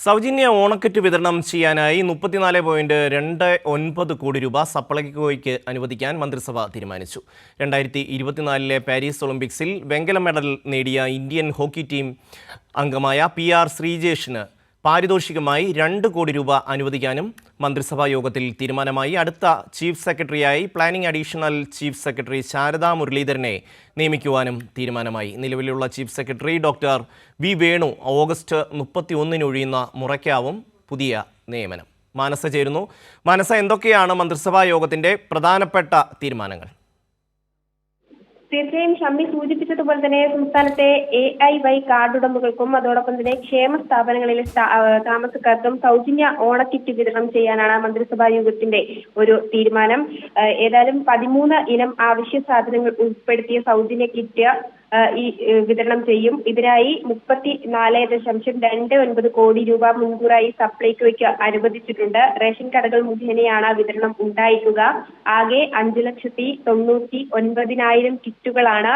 സൗജന്യ ഓണക്കിറ്റ് വിതരണം ചെയ്യാനായി 34.29 കോടി രൂപ സപ്ലൈകോയ്ക്ക് അനുവദിക്കാൻ മന്ത്രിസഭ തീരുമാനിച്ചു. 2024 പാരീസ് ഒളിമ്പിക്സിൽ വെങ്കല മെഡൽ നേടിയ ഇന്ത്യൻ ഹോക്കി ടീം അംഗമായ PR ശ്രീജേഷിന് പാരിതോഷികമായി 2 കോടി രൂപ അനുവദിക്കാനും മന്ത്രിസഭാ യോഗത്തിൽ തീരുമാനമായി. അടുത്ത ചീഫ് സെക്രട്ടറിയായി planning additional chief secretary Sharada മുരളീധരനെ നിയമിക്കുവാനും തീരുമാനമായി. നിലവിലുള്ള chief secretary doctor V Venu August 31 ഒഴിയുന്ന മുറയ്ക്കാവും പുതിയ നിയമനം. മാനസ ചേരുന്നു. മാനസ, എന്തൊക്കെയാണ് മന്ത്രിസഭാ യോഗത്തിൻ്റെ പ്രധാനപ്പെട്ട തീരുമാനങ്ങൾ? തീർച്ചയായും ഷമ്മി സൂചിപ്പിച്ചതുപോലെ തന്നെ സംസ്ഥാനത്തെ AIY കാർഡ് ഉടമകൾക്കും അതോടൊപ്പം തന്നെ ക്ഷേമ സ്ഥാപനങ്ങളിലെ താമസക്കാർക്കും സൗജന്യ ഓണക്കിറ്റ് വിതരണം ചെയ്യാനാണ് മന്ത്രിസഭാ യോഗത്തിന്റെ ഒരു തീരുമാനം. ഏതായാലും 13 ഇനം അവശ്യ സാധനങ്ങൾ ഉൾപ്പെടുത്തിയ സൗജന്യ കിറ്റ് വിതരണം ചെയ്യും. ഇതിനായി 34.29 കോടി രൂപ മുൻകൂറായി സപ്ലൈകോയ്ക്ക് അനുവദിച്ചിട്ടുണ്ട്. റേഷൻ കടകൾ മുഖേനയാണ് വിതരണം ഉണ്ടായിരിക്കുക. ആകെ 5,99,000 കിറ്റുകളാണ്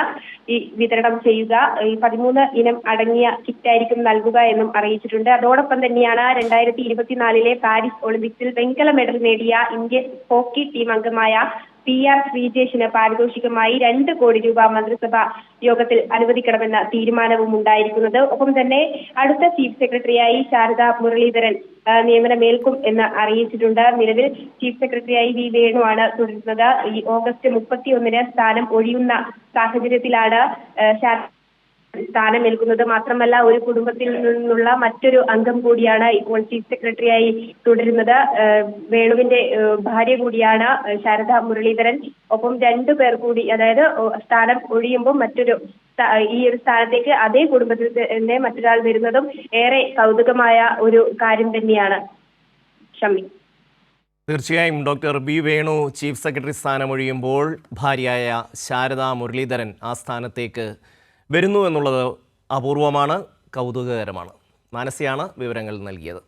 ഈ വിതരണം ചെയ്യുക. ഈ 13 ഇനം അടങ്ങിയ കിറ്റായിരിക്കും നൽകുക എന്നും അറിയിച്ചിട്ടുണ്ട്. അതോടൊപ്പം തന്നെയാണ് 2024 പാരീസ് ഒളിമ്പിക്സിൽ വെങ്കല മെഡൽ നേടിയ ഇന്ത്യൻ ഹോക്കി ടീം അംഗമായ PR ശ്രീജേഷിന് പാരിതോഷികമായി 2 കോടി രൂപ മന്ത്രിസഭ യോഗത്തിൽ അനുവദിക്കണമെന്ന തീരുമാനവും ഉണ്ടായിരിക്കുന്നത്. ഒപ്പം തന്നെ അടുത്ത ചീഫ് സെക്രട്ടറിയായി ശാരദാ മുരളീധരൻ നിയമനമേൽക്കും എന്ന് അറിയിച്ചിട്ടുണ്ട്. നിലവിൽ ചീഫ് സെക്രട്ടറിയായി വി വേണു ആണ് തുടരുന്നത്. ഈ ഓഗസ്റ്റ് 31 സ്ഥാനം ഒഴിയുന്ന സാഹചര്യത്തിലാണ് സ്ഥാനമേൽക്കുന്നത്. മാത്രമല്ല, ഒരു കുടുംബത്തിൽ നിന്നുള്ള മറ്റൊരു അംഗം കൂടിയാണ് ഇപ്പോൾ ചീഫ് സെക്രട്ടറിയായി തുടരുന്നത്. വേണുവിന്റെ ഭാര്യ കൂടിയാണ് ശാരദാ മുരളീധരൻ. ഒപ്പം 2 പേർ കൂടി, അതായത് സ്ഥാനം ഒഴിയുമ്പോൾ ഈ ഒരു സ്ഥാനത്തേക്ക് അതേ കുടുംബത്തിൽ തന്നെ മറ്റൊരാൾ വരുന്നതും ഏറെ കൗതുകമായ ഒരു കാര്യം തന്നെയാണ്. ഷമ്മി, തീർച്ചയായും doctor B Venu chief secretary സ്ഥാനമൊഴിയുമ്പോൾ ഭാര്യയായ ശാരദാ മുരളീധരൻ ആ സ്ഥാനത്തേക്ക് വരുന്നു എന്നുള്ളത് അപൂർവമാണ്, കൗതുകകരമാണ്. മാനസയാണ് വിവരങ്ങൾ നൽകിയത്.